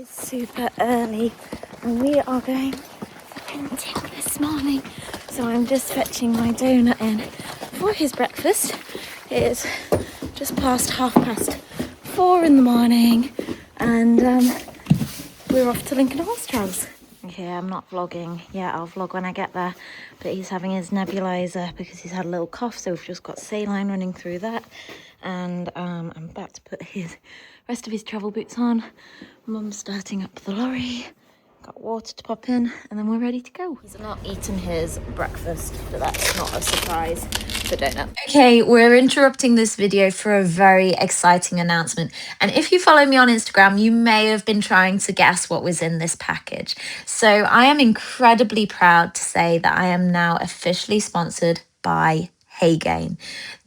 is super early and we are going Competiting this morning. So I'm just fetching my donut in for his breakfast. It is just past 4:30 in the morning and we're off to Lincoln Horse Trials. Okay, I'm not vlogging yet, I'll vlog when I get there, but he's having his nebulizer because he's had a little cough, so we've just got saline running through that. And I'm about to put his rest of his travel boots on. Mum's starting up the lorry, got water to pop in, and then we're ready to go. He's not eaten his breakfast, but that's not a surprise for donut. Okay, we're interrupting this video for a very exciting announcement. And if you follow me on Instagram, you may have been trying to guess what was in this package. So I am incredibly proud to say that I am now officially sponsored by Haygain.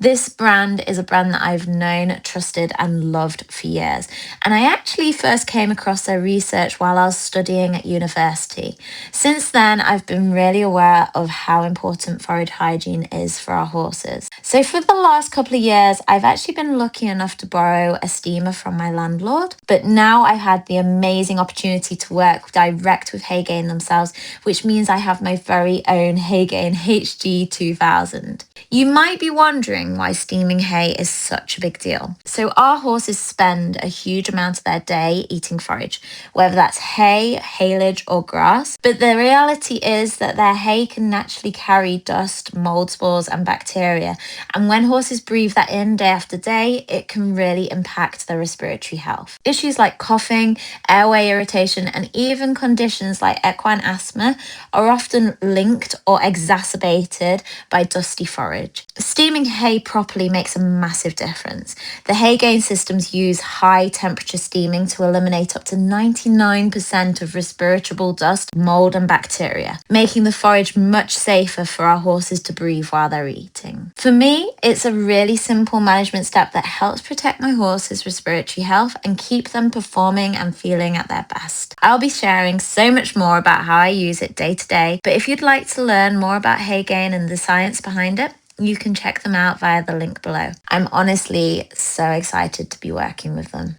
This brand is a brand that I've known, trusted and loved for years. And I actually first came across their research while I was studying at university. Since then, I've been really aware of how important forage hygiene is for our horses. So for the last couple of years, I've actually been lucky enough to borrow a steamer from my landlord. But now I've had the amazing opportunity to work direct with Haygain themselves, which means I have my very own Haygain HG 2000. You might be wondering why steaming hay is such a big deal. So our horses spend a huge amount of their day eating forage, whether that's hay, haylage or grass. But the reality is that their hay can naturally carry dust, mold spores and bacteria. And when horses breathe that in day after day, it can really impact their respiratory health. Issues like coughing, airway irritation and even conditions like equine asthma are often linked or exacerbated by dusty forage. Steaming hay properly makes a massive difference. The Haygain systems use high temperature steaming to eliminate up to 99% of respirable dust, mold and bacteria, making the forage much safer for our horses to breathe while they're eating. For me, it's a really simple management step that helps protect my horses' respiratory health and keep them performing and feeling at their best. I'll be sharing so much more about how I use it day to day, but if you'd like to learn more about Haygain and the science behind it, you can check them out via the link below. I'm honestly so excited to be working with them.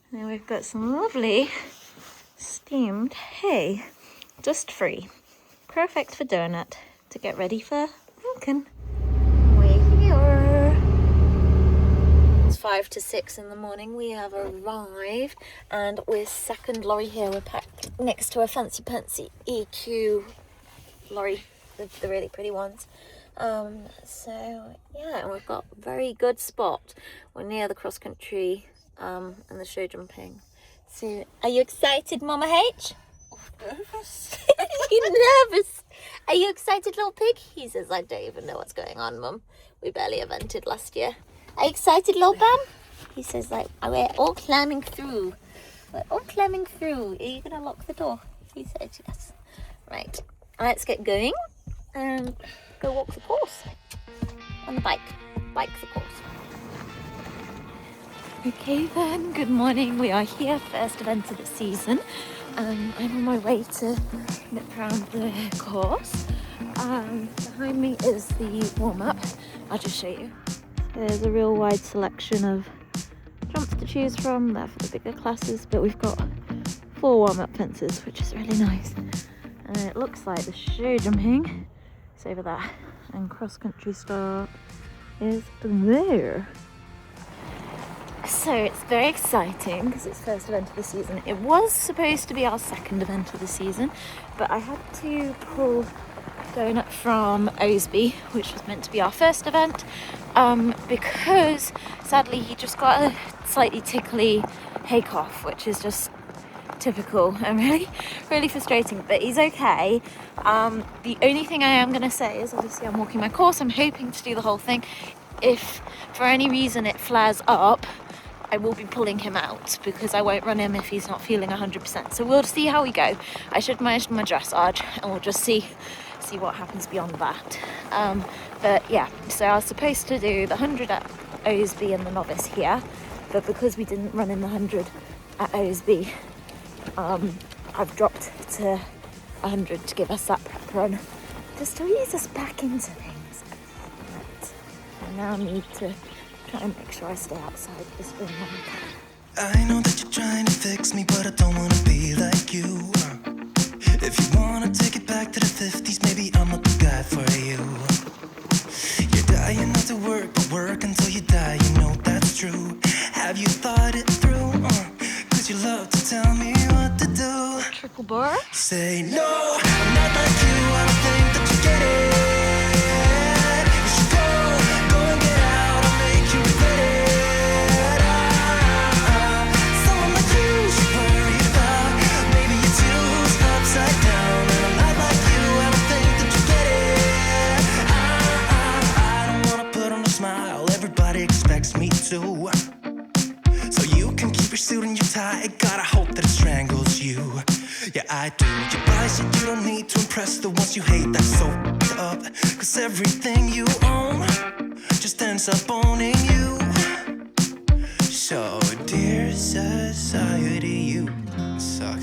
Now we've got some lovely steamed hay, dust free, perfect for donut to get ready for Lincoln. We're here. It's 5 to 6 in the morning. We have arrived and we're second lorry here. We're packed next to a fancy pantsy EQ lorry, the really pretty ones. So yeah, and we've got a very good spot. We're near the cross country and the show jumping. So are you excited, Mama H? Nervous. You nervous? Are you excited, little pig? He says, I don't even know what's going on, Mum. We barely evented last year. Are you excited, little bam? He says, like, we're all climbing through. We're all climbing through. Are you gonna lock the door? He said yes. Right, let's get going and go walk the course on the bike the course. Okay then, good morning. We are here, first event of the season. I'm on my way to nip around the course. Behind me is the warm-up. I'll just show you. There's a real wide selection of jumps to choose from there for the bigger classes, but we've got 4 warm-up fences, which is really nice. And it looks like the show jumping is over there, and cross-country start is there. So it's very exciting because it's first event of the season. It was supposed to be our second event of the season, but I had to pull donut from Osby, which was meant to be our first event, because sadly he just got a slightly tickly hay cough, which is just typical and really frustrating, but he's okay. The only thing I am going to say is, obviously I'm walking my course, I'm hoping to do the whole thing. If for any reason it flares up, I will be pulling him out because I won't run him if he's not feeling 100%. So we'll see how we go. I should manage my dressage and we'll just see what happens beyond that. But yeah, so I was supposed to do the 100 at Osby and the novice here, but because we didn't run in the 100 at Osby, I've dropped to 100 to give us that prep run, just to ease us back into things. But I now need to try and make sure I stay outside this spring. I know that you're trying to fix me, but I don't wanna be like you. If you wanna take it back to the 50s, maybe I'm not the guy for you. You're dying not to work, but work until you die, you know that's true. Have you thought it through? Cause you love to tell me what to do. Triple bar. Say no, I'm not like you, I don't think that you get it. You should go and get out, I'll make you regret it. Someone like you should worry about. Maybe your two's upside down, and I'm not like you, I don't think that you get it. I don't wanna put on a smile, everybody expects me to. So you can keep your suit and your tie, gotta hope that it strangles you. Yeah, I do. You buy shit you don't need to impress the ones you hate, that's so up. Cause everything you own just ends up owning you. So, dear society, you suck.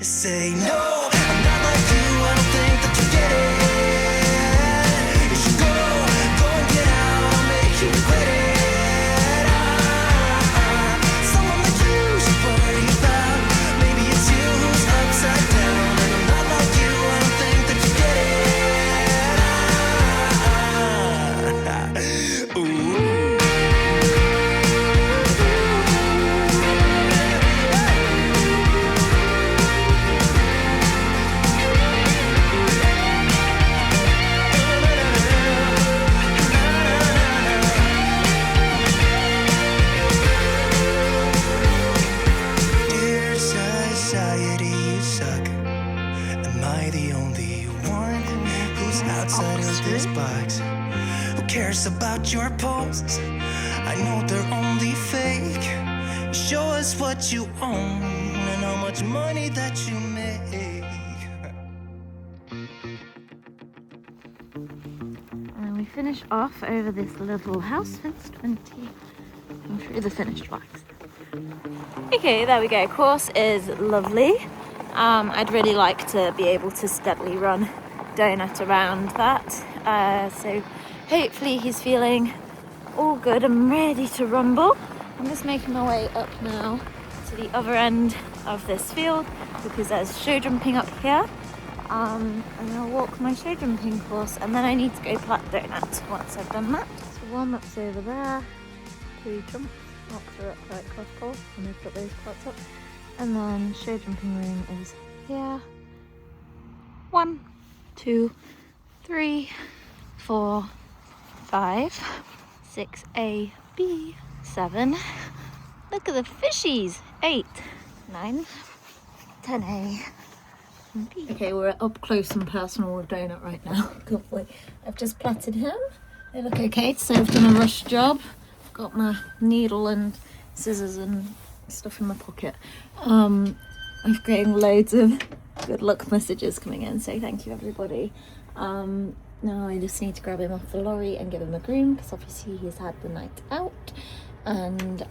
Say no, I'm not like you, I don't think that you get it. You should go and get out, I'll make you regret it. Someone like you should worry about. Maybe it's you who's upside down, and I'm not like you, I don't think that you get it. Ooh. Dear society, you suck. Am I the only one who's outside of this box? Who cares about your posts? I know they're only fake. Show us what you own and how much money that you make. And we finish off over this little house fence 20 and through the finished box. Okay, there we go. Course is lovely. I'd really like to be able to steadily run Donut around that. So hopefully he's feeling all good and ready to rumble. I'm just making my way up now to the other end of this field because there's show jumping up here. And I'll walk my show jumping course, and then I need to go plat Donut once I've done that. So warm-up's over there, 2 jumps, marks are up right cross pole, and I've got those plats up. And then show jumping ring is here. 1, 2, 3, 4, 5, 6, A, B, 7. Look at the fishies. 8, 9, 10A. Okay, we're up close and personal with Donut right now. Good boy. I've just plaited him. They look okay, so I've done a rush job. Got my needle and scissors and stuff in my pocket. I'm getting loads of good luck messages coming in, so thank you everybody. Now I just need to grab him off the lorry and give him a groom, because obviously he's had the night out. And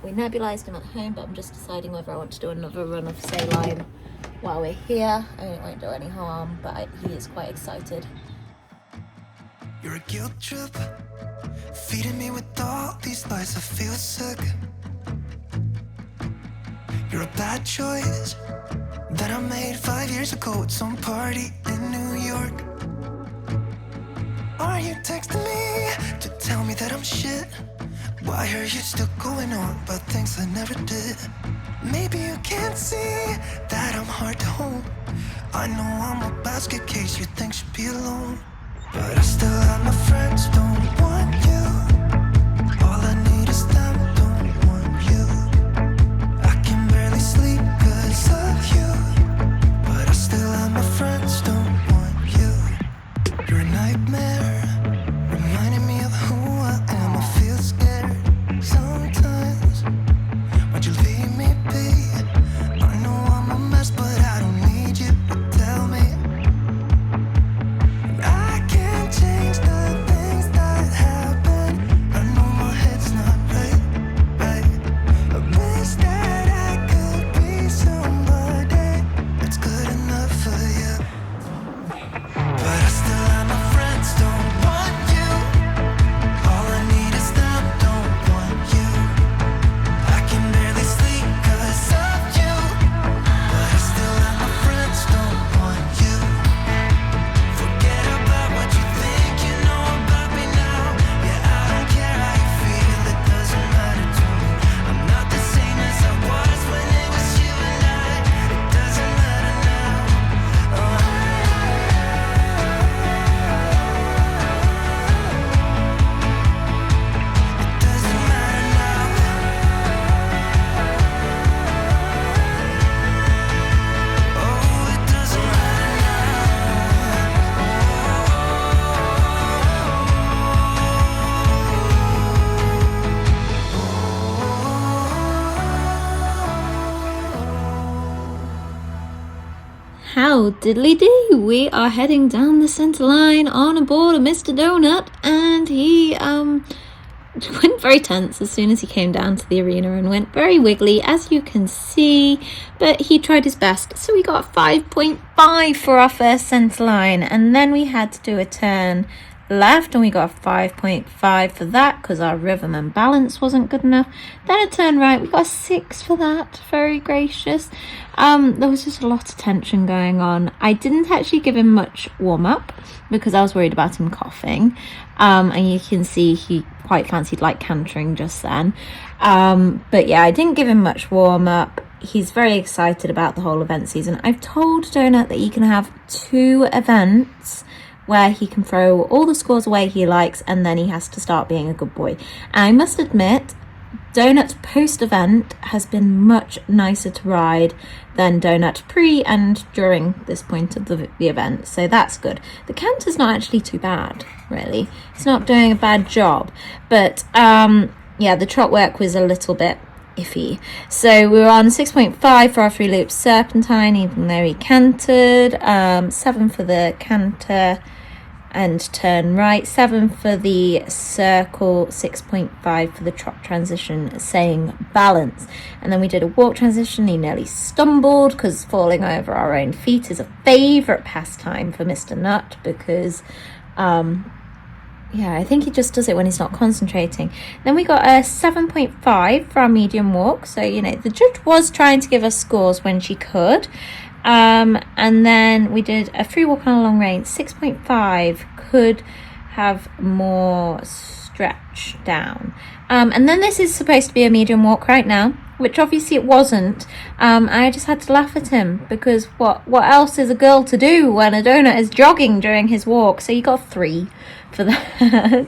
we nebulized him at home, but I'm just deciding whether I want to do another run of saline while we're here. I mean, it won't do any harm, but he is quite excited. You're a guilt trip, feeding me with all these lies, I feel sick. You're a bad choice that I made 5 years ago at some party in New York. Are you texting me to tell me that I'm shit? Why are you still going on about things I never did? Maybe you can't see that I'm hard to hold. I know I'm a basket case you think should be alone, but I still have my friends, don't want you. All I need is them, don't want you. I can barely sleep cause of you, but I still have my friends, don't want you. You're a nightmare, reminding me of who I am. I feel scared sometimes. Why'd you leave me be? I know I'm a mess, but I don't need you to tell me. I can't change the things that happen. how diddly do, we are heading down the centre line on aboard of Mr. Donut, and he went very tense as soon as he came down to the arena and went very wiggly, as you can see, but he tried his best. So we got 5.5 for our first centre line, and then we had to do a turn left and we got a 5.5 for that because our rhythm and balance wasn't good enough. Then a turn right, we got a 6 for that. Very gracious. There was just a lot of tension going on. I didn't actually give him much warm-up because I was worried about him coughing, and you can see he quite fancied like cantering just then, but yeah, I didn't give him much warm-up. He's very excited about the whole event season. I've told Donut that he can have 2 events where he can throw all the scores away he likes, and then he has to start being a good boy. And I must admit, Donut's post-event has been much nicer to ride than Donut pre and during this point of the event, so that's good. The canter's not actually too bad, really. He's not doing a bad job, but yeah, the trot work was a little bit iffy. So we were on 6.5 for our 3 loops serpentine, even though he cantered, 7 for the canter and turn right, 7 for the circle, 6.5 for the trot transition, saying balance. And then we did a walk transition. He nearly stumbled because falling over our own feet is a favourite pastime for Mr. Nut, because yeah, I think he just does it when he's not concentrating. Then we got a 7.5 for our medium walk. So, you know, the judge was trying to give us scores when she could. And then we did a free walk on a long range, 6.5, could have more stretch down. And then this is supposed to be a medium walk right now, which obviously it wasn't. I just had to laugh at him because what else is a girl to do when a donut is jogging during his walk? So you got 3 for that. And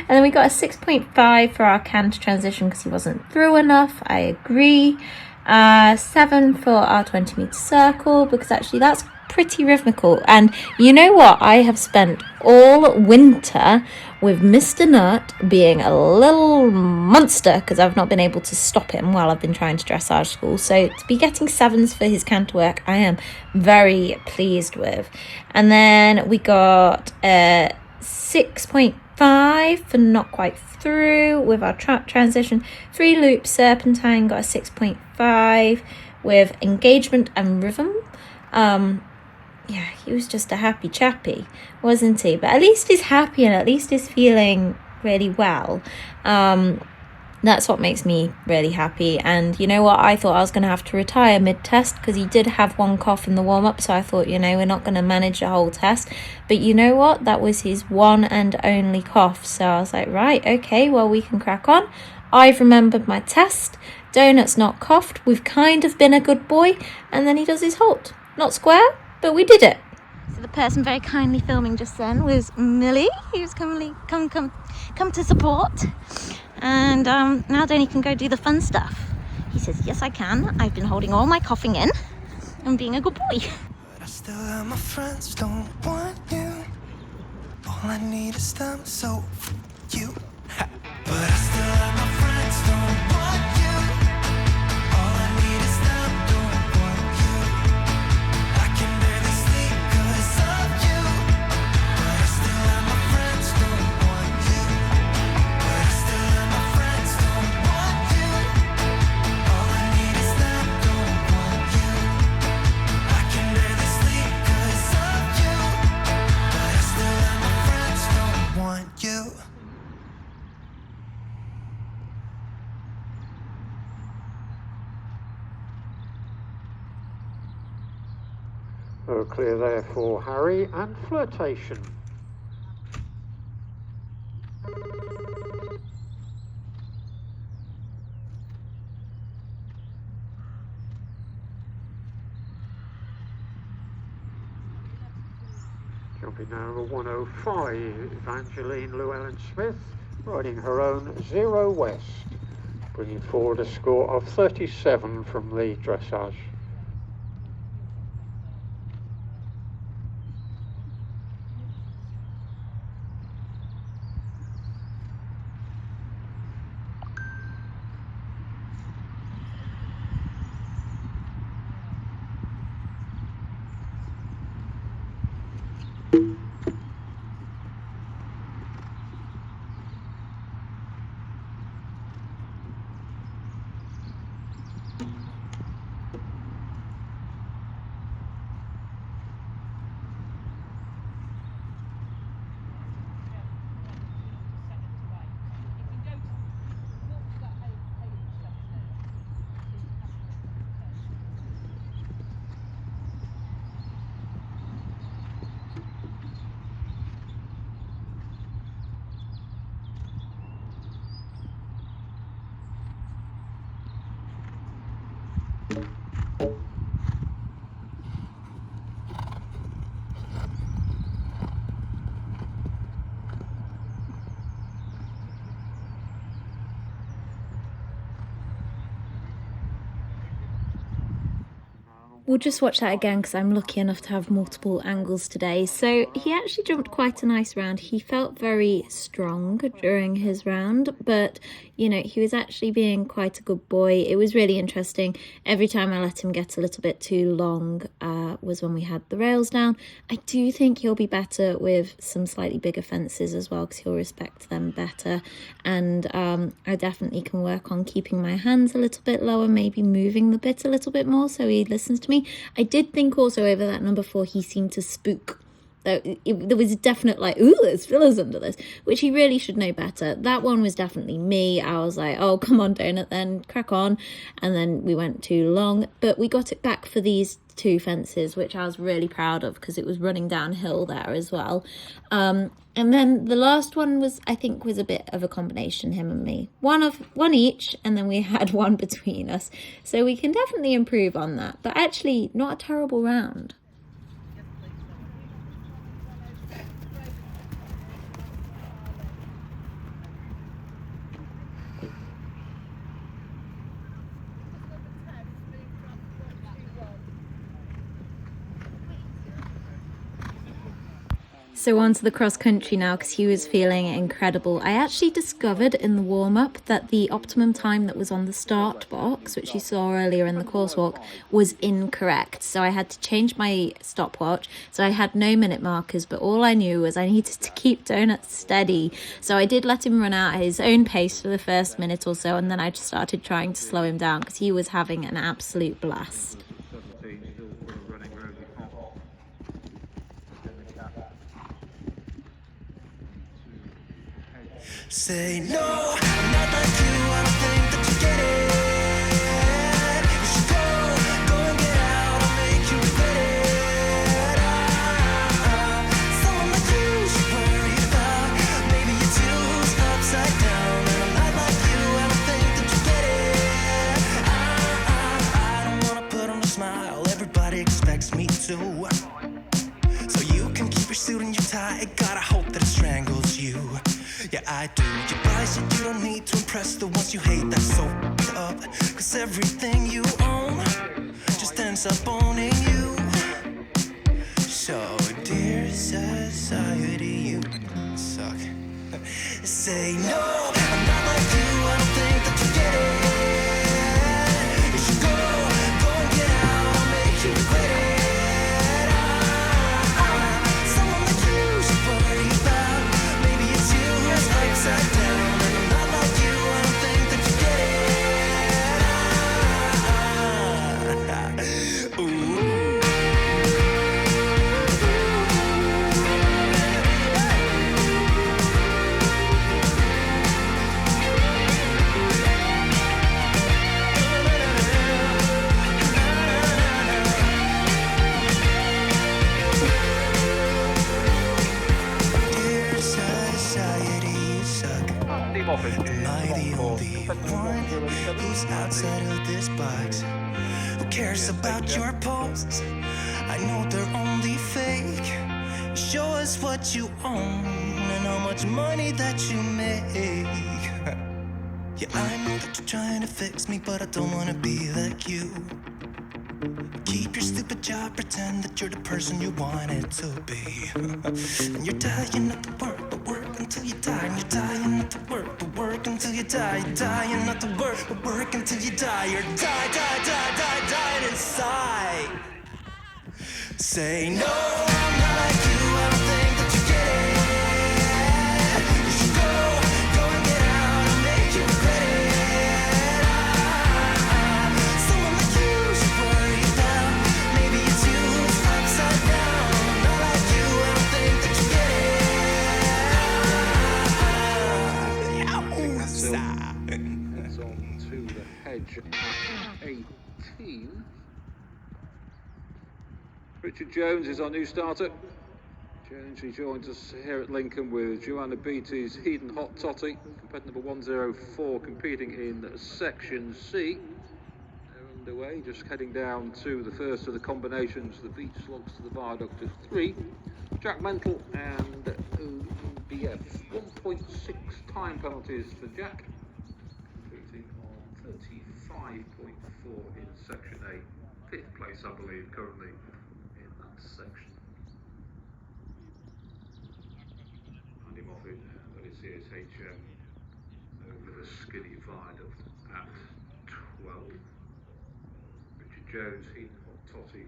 then we got a 6.5 for our canter transition because he wasn't through enough. I agree. 7 for our 20-meter circle because actually that's pretty rhythmical. And you know what? I have spent all winter with Mr. Nut being a little monster because I've not been able to stop him while I've been trying to dressage school. So to be getting 7s for his canter work, I am very pleased with. And then we got 6.5 for not quite through with our trot transition. 3 loops serpentine got a 6.5 with engagement and rhythm. Yeah, he was just a happy chappy, wasn't he? But at least he's happy and at least he's feeling really well. That's what makes me really happy. And you know what? I thought I was going to have to retire mid-test because he did have 1 cough in the warm-up. So I thought, you know, we're not going to manage the whole test. But you know what? That was his one and only cough. So I was like, right, okay, well, we can crack on. I've remembered my test. Donut's not coughed. We've kind of been a good boy. And then he does his halt. Not square, but we did it. So the person very kindly filming just then was Millie, who's come to support. And now Donny can go do the fun stuff. He says, yes, I can. I've been holding all my coughing in and being a good boy. But I still have my friends, don't want you. All I need is them, so you. But I still have my friends, don't want you. All I need is them, don't want you. I can barely sleep 'cause of you. But I still have my friends, don't want you. But I still have my friends, don't want you. All I need is them, don't want you. I can barely sleep 'cause of you. But I still have my friends, don't want you. Clear there for Harry and flirtation. Jumping now to 105, Evangeline Llewellyn Smith, riding her own Zero West, bringing forward a score of 37 from the dressage. We'll just watch that again because I'm lucky enough to have multiple angles today. So he actually jumped quite a nice round. He felt very strong during his round, but you know, he was actually being quite a good boy. It was really interesting. Every time I let him get a little bit too long was when we had the rails down. I do think he'll be better with some slightly bigger fences as well because he'll respect them better. And I definitely can work on keeping my hands a little bit lower, maybe moving the bit a little bit more so he listens to me. I did think also over that number 4 he seemed to spook. There was a definite like, ooh, there's fillers under this, which he really should know better. That one was definitely me. I was like, oh, come on, Donut, then crack on. And then we went too long, but we got it back for these 2 fences, which I was really proud of because it was running downhill there as well. And then the last one was, I think, was a bit of a combination, him and me. One each, and then we had one between us. So we can definitely improve on that, but actually not a terrible round. So on to the cross country now because he was feeling incredible. I actually discovered in the warm-up that the optimum time that was on the start box, which you saw earlier in the course walk, was incorrect. So I had to change my stopwatch. So I had no minute markers, but all I knew was I needed to keep Donut steady. So I did let him run out at his own pace for the first minute or so, and then I just started trying to slow him down because he was having an absolute blast. Say no, I'm not like you, I don't think that you get it. You should go and get out, I'll make you regret it. Someone like you should worry about. Maybe your two's upside down, and I'm not like you, I don't think that you get it. I don't wanna put on a smile, everybody expects me to. So you can keep your suit and your tie, gotta hope that it strangles you. Yeah, I do. You buy shit you don't need to impress the ones you hate. That's so up. Cause everything you own just ends up owning you. So, dear society, you suck. Say no, I'm not like you, I don't think that you get it. You should go and get out, I'll make you regret it. Someone like you should worry about. Maybe it's you who's upside down, and I'm not like you, I don't think that you get it. Ooh. Dear society, you suck. Am I the only one who's outside of this box? Who cares about your posts? I know they're only fake. Show us what you own and how much money that you make. Yeah, I know that you're trying to fix me, but I don't wanna be like you. Keep your stupid job, pretend that you're the person you wanted to be. And you're dying not to work, but work until you die. And you're dying not to work, but work until you die. You're dying not to work, but work until you die. You're dying inside. Say no, I'm not like you, I don't think that you get it. You should go and get out, I'll make you regret it. Someone like you should worry about. Maybe it's you who's upside down. I'm not like you, I don't think that you get it. That's on to the hedge at 18. Richard Jones is our new starter. Jones rejoins us here at Lincoln with Joanna Beattie's Hedon Hot Totty, competitor number 104, competing in Section C. underway, just heading down to the first of the combinations, the beach slugs to the viaduct of 3. Jack Mental and BF. 1.6 time penalties for Jack, completing on 35.4 in section A. 5th place, I believe, currently in that section. And him off it, that is ISHxWarmblood over the skinny viaduct at 12. Richard Jones, Heaton, Totty,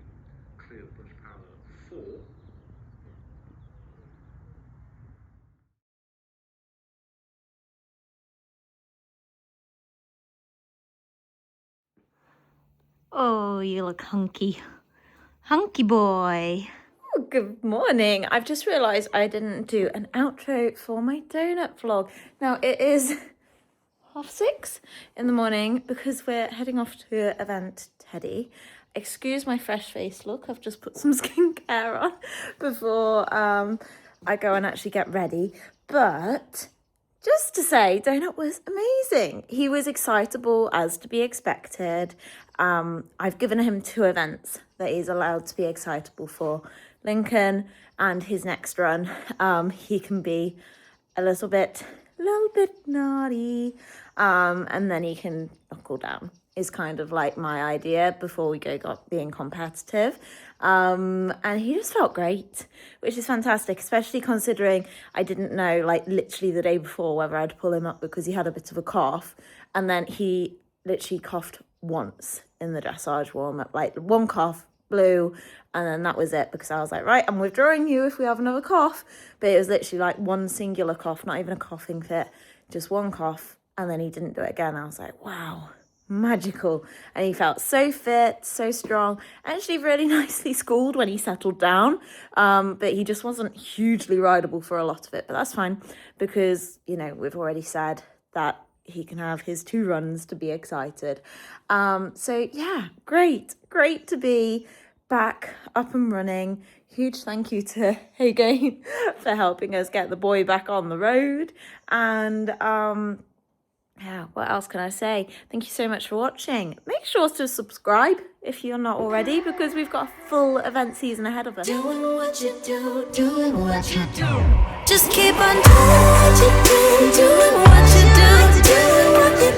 clear the brush parallel 4. Oh, you look hunky. Hunky boy. Oh, good morning. I've just realised I didn't do an outro for my donut vlog. Now, it is 6:30 in the morning because we're heading off to event Teddy. Excuse my fresh face look. I've just put some skincare on before I go and actually get ready. But just to say, Donut was amazing. He was excitable as to be expected. I've given him 2 events that he's allowed to be excitable for. Lincoln and his next run. He can be a little bit naughty. And then he can knuckle down is kind of like my idea before we go being competitive. And he just felt great, which is fantastic, especially considering I didn't know, like, literally the day before whether I'd pull him up because he had a bit of a cough. And then he literally coughed once in the dressage warm-up, like 1 cough, blew, and then that was it, because I was like, right, I'm withdrawing you if we have another cough. But it was literally like 1 singular cough, not even a coughing fit, just 1 cough, and then he didn't do it again. I was like, wow, magical. And he felt so fit, so strong, actually really nicely schooled when he settled down, but he just wasn't hugely rideable for a lot of it. But that's fine, because, you know, we've already said that he can have his 2 runs to be excited. So yeah, great to be back up and running. Huge thank you to Haygain for helping us get the boy back on the road. And yeah, what else can I say? Thank you so much for watching. Make sure to subscribe if you're not already, because we've got a full event season ahead of us. Doing what you do, doing what you do. Just keep on doing what you do, doing what you do, doing what you do.